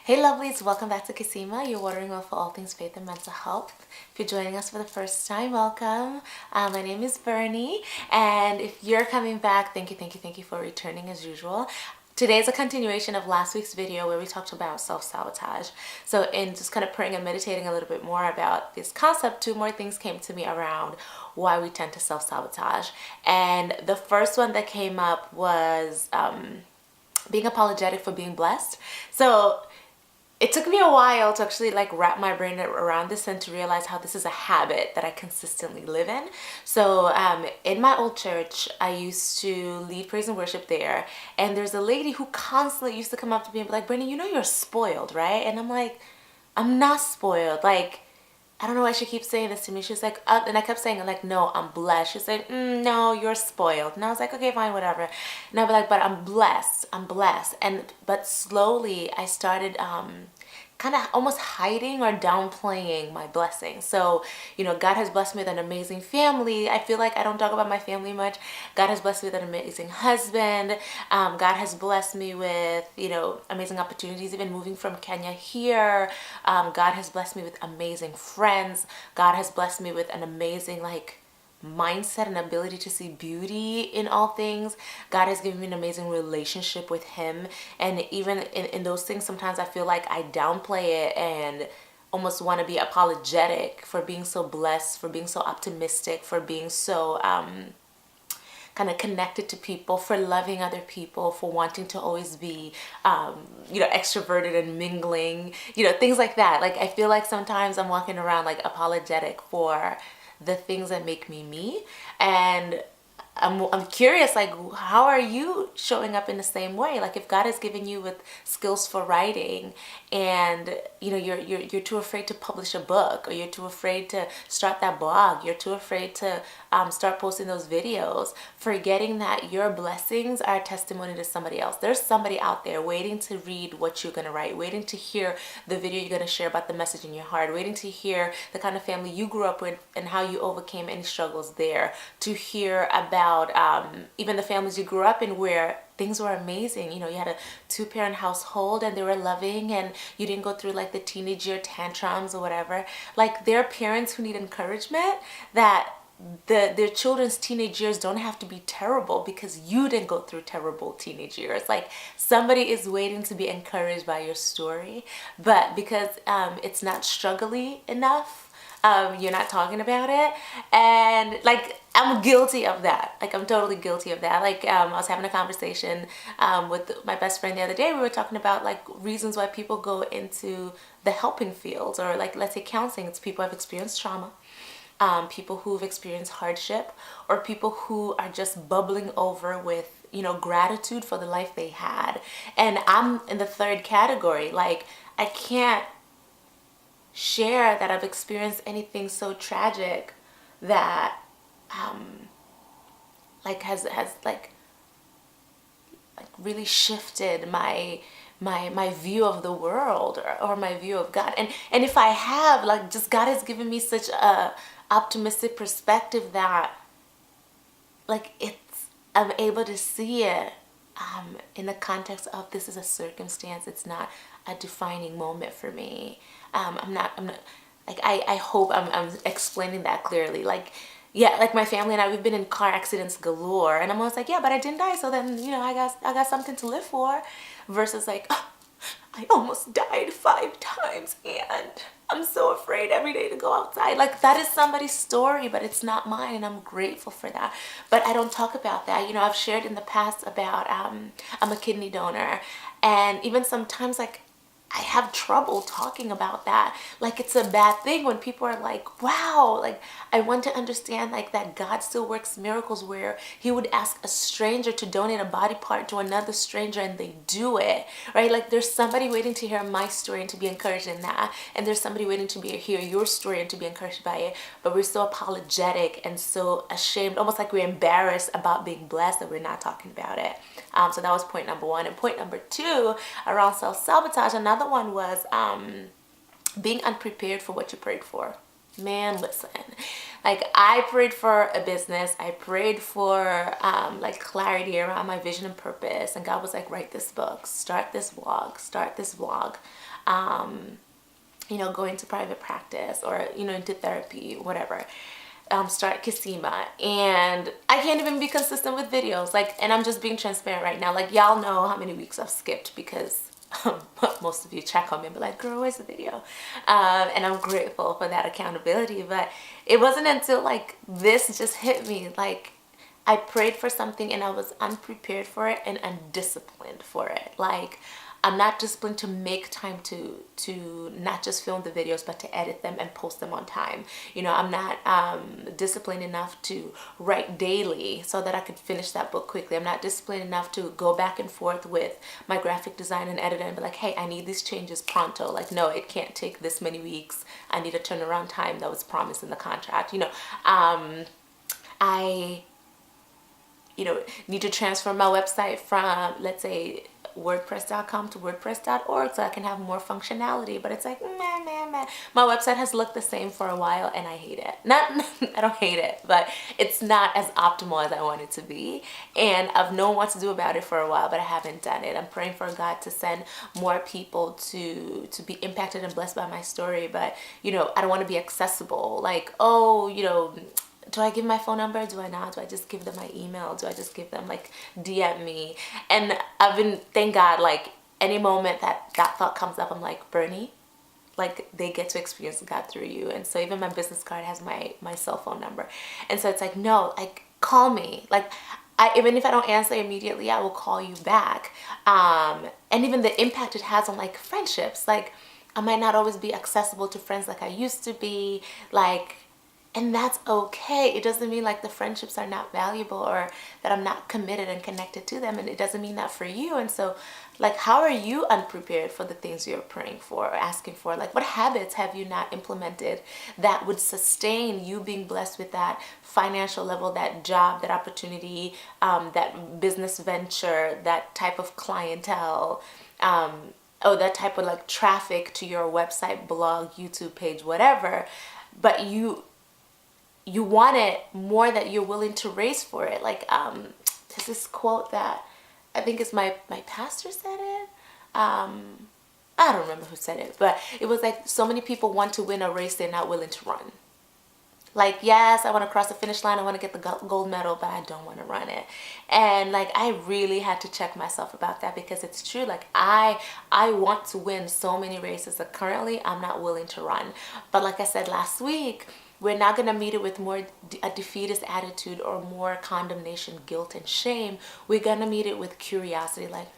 Hey lovelies, welcome back to Kisima, your watering hole for all things faith and mental health. If you're joining us for the first time, welcome. My name is Bernie, and if you're coming back, thank you for returning as usual. Today is a continuation of last week's video where we talked about self-sabotage. So in just kind of praying and meditating a little bit more about this concept, two more things came to me around why we tend to self-sabotage. And the first one that came up was being apologetic for being blessed. So it took me a while to actually wrap my brain around this and to realize how this is a habit that I consistently live in. So in my old church, I used to lead praise and worship there. And there's a lady who constantly used to come up to me and be like, Brittany, you know you're spoiled, right? And I'm like, I'm not spoiled. I don't know why she keeps saying this to me. She's like, and I kept saying, no, I'm blessed. She's like, no, you're spoiled. And I was like, okay, fine, whatever. And I'd be like, but I'm blessed. But slowly I started kind of almost hiding or downplaying my blessings. So, God has blessed me with an amazing family. I feel like I don't talk about my family much. God has blessed me with an amazing husband. God has blessed me with, amazing opportunities, even moving from Kenya here. God has blessed me with amazing friends. God has blessed me with an amazing, mindset and ability to see beauty in all things. God has given me an amazing relationship with Him. And even in those things, sometimes I feel like I downplay it and almost want to be apologetic for being so blessed, for being so optimistic, for being so kind of connected to people, for loving other people, for wanting to always be, extroverted and mingling, things like that. I feel like sometimes I'm walking around apologetic for the things that make me me. And I'm curious, how are you showing up in the same way? If God has given you with skills for writing and you're too afraid to publish a book, or you're too afraid to start that blog, you're too afraid to start posting those videos, forgetting that your blessings are a testimony to somebody else. There's somebody out there waiting to read what you're going to write, waiting to hear the video you're going to share about the message in your heart, waiting to hear the kind of family you grew up with and how you overcame any struggles there, to hear about even the families you grew up in where things were amazing. You had a 2-parent household and they were loving, and you didn't go through the teenage year tantrums or whatever. There are parents who need encouragement that their children's teenage years don't have to be terrible because you didn't go through terrible teenage years. Somebody is waiting to be encouraged by your story, but because it's not struggly enough, you're not talking about it. And I'm guilty of that. I'm totally guilty of that. I was having a conversation with my best friend the other day. We were talking about reasons why people go into the helping fields, or let's say counseling. It's people who have experienced trauma, people who've experienced hardship, or people who are just bubbling over with gratitude for the life they had. And I'm in the third category. I can't share that I've experienced anything so tragic that has really shifted my view of the world, or my view of God. And if I have, just God has given me such a optimistic perspective that I'm able to see it in the context of, this is a circumstance. It's not a defining moment for me. I hope I'm explaining that clearly. My family and I, we've been in car accidents galore, and I'm always yeah, but I didn't die, so then I got something to live for. Versus I almost died 5 times and I'm so afraid every day to go outside. That is somebody's story, but it's not mine, and I'm grateful for that. But I don't talk about that. I've shared in the past about I'm a kidney donor, and even sometimes I have trouble talking about that. It's a bad thing when people are wow, I want to understand that God still works miracles where He would ask a stranger to donate a body part to another stranger and they do it, right? There's somebody waiting to hear my story and to be encouraged in that. And there's somebody waiting to hear your story and to be encouraged by it. But we're so apologetic and so ashamed, almost we're embarrassed about being blessed, that we're not talking about it. So that was point number 1. And point number 2 around self-sabotage, another one was being unprepared for what you prayed for. Man, listen, like I prayed for a business. I prayed for like clarity around my vision and purpose. And God was like, write this book, start this vlog, go into private practice or, into therapy, whatever. Start Kisima. And I can't even be consistent with videos. Like, and I'm just being transparent right now. Like, y'all know how many weeks I've skipped because most of you check on me and be like, girl, where's the video? And I'm grateful for that accountability. But it wasn't until like this just hit me. Like, I prayed for something and I was unprepared for it and undisciplined for it. Like, I'm not disciplined to make time to not just film the videos, but to edit them and post them on time. I'm not disciplined enough to write daily so that I could finish that book quickly. I'm not disciplined enough to go back and forth with my graphic design and editor and be like, hey, I need these changes pronto. Like, no, it can't take this many weeks. I need a turnaround time that was promised in the contract. I need to transfer my website from, let's say, WordPress.com to WordPress.org so I can have more functionality. But it's like, man. My website has looked the same for a while and I hate it. I don't hate it, but it's not as optimal as I want it to be. And I've known what to do about it for a while, but I haven't done it. I'm praying for God to send more people to be impacted and blessed by my story. But, I don't want to be accessible. Like, do I give my phone number? Do I not? Do I just give them my email? Do I just give them like DM me? And I've been, thank God, like any moment that thought comes up, I'm like, Bernie, like they get to experience God through you. And so even my business card has my cell phone number. And so it's like, no, like call me. Like even if I don't answer immediately, I will call you back. And even the impact it has on like friendships. Like I might not always be accessible to friends like I used to be. And that's okay. It doesn't mean like the friendships are not valuable or that I'm not committed and connected to them. And it doesn't mean that for you. And so like, how are you unprepared for the things you're praying for or asking for? Like, what habits have you not implemented that would sustain you being blessed with that financial level, that job, that opportunity, that business venture, that type of clientele, that type of like traffic to your website, blog, YouTube page, whatever. But you want it more that you're willing to raise for it. Like, there's this quote that I think is my pastor said it. I don't remember who said it, but it was like, so many people want to win a race they're not willing to run. Like, yes, I want to cross the finish line. I want to get the gold medal, but I don't want to run it. And like, I really had to check myself about that because it's true. Like I want to win so many races that currently I'm not willing to run. But like I said last week, we're not going to meet it with more a defeatist attitude or more condemnation, guilt, and shame. We're going to meet it with curiosity, like,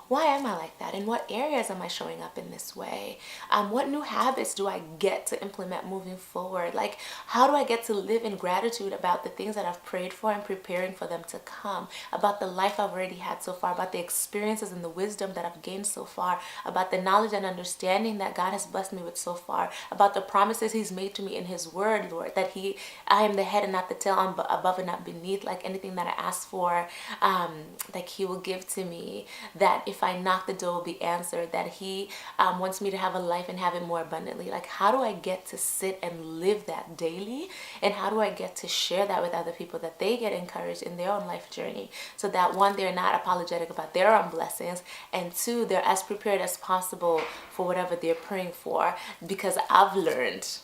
why am I like that? In what areas am I showing up in this way? What new habits do I get to implement moving forward? Like, how do I get to live in gratitude about the things that I've prayed for and preparing for them to come, about the life I've already had so far, about the experiences and the wisdom that I've gained so far, about the knowledge and understanding that God has blessed me with so far, about the promises He's made to me in His Word, Lord, that I am the head and not the tail, I'm above and not beneath, like anything that I ask for, like He will give to me, that if I knock, the door will be answered, that He wants me to have a life and have it more abundantly. Like, how do I get to sit and live that daily? And how do I get to share that with other people, that they get encouraged in their own life journey, so that one, they're not apologetic about their own blessings, and two, they're as prepared as possible for whatever they're praying for, because I've learned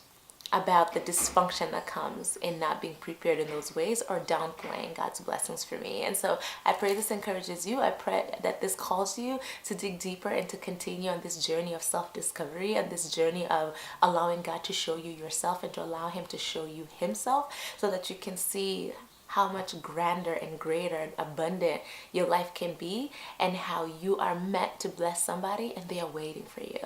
about the dysfunction that comes in not being prepared in those ways or downplaying God's blessings for me. And so I pray this encourages you. I pray that this calls you to dig deeper and to continue on this journey of self-discovery and this journey of allowing God to show you yourself and to allow Him to show you Himself, so that you can see how much grander and greater and abundant your life can be, and how you are meant to bless somebody and they are waiting for you.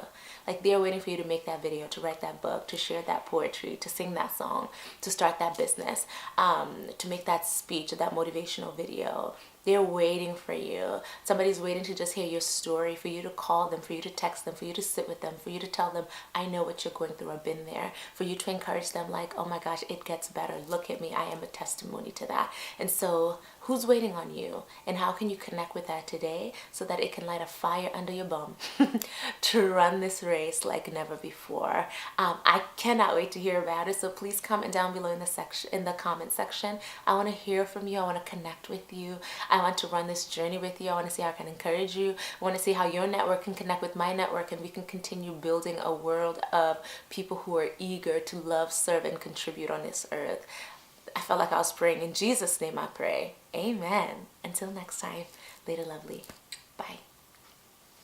Like, they're waiting for you to make that video, to write that book, to share that poetry, to sing that song, to start that business, to make that speech or that motivational video. They're waiting for you. Somebody's waiting to just hear your story, for you to call them, for you to text them, for you to sit with them, for you to tell them, I know what you're going through, I've been there. For you to encourage them like, oh my gosh, it gets better. Look at me, I am a testimony to that. And so Who's waiting on you? And how can you connect with that today so that it can light a fire under your bum to run this race like never before? I cannot wait to hear about it. So please comment down below in the comment section. I want to hear from you. I want to connect with you. I want to run this journey with you. I want to see how I can encourage you. I want to see how your network can connect with my network, and we can continue building a world of people who are eager to love, serve, and contribute on this earth. I felt like I was praying. In Jesus' name I pray. Amen. Until next time, later lovely. Bye.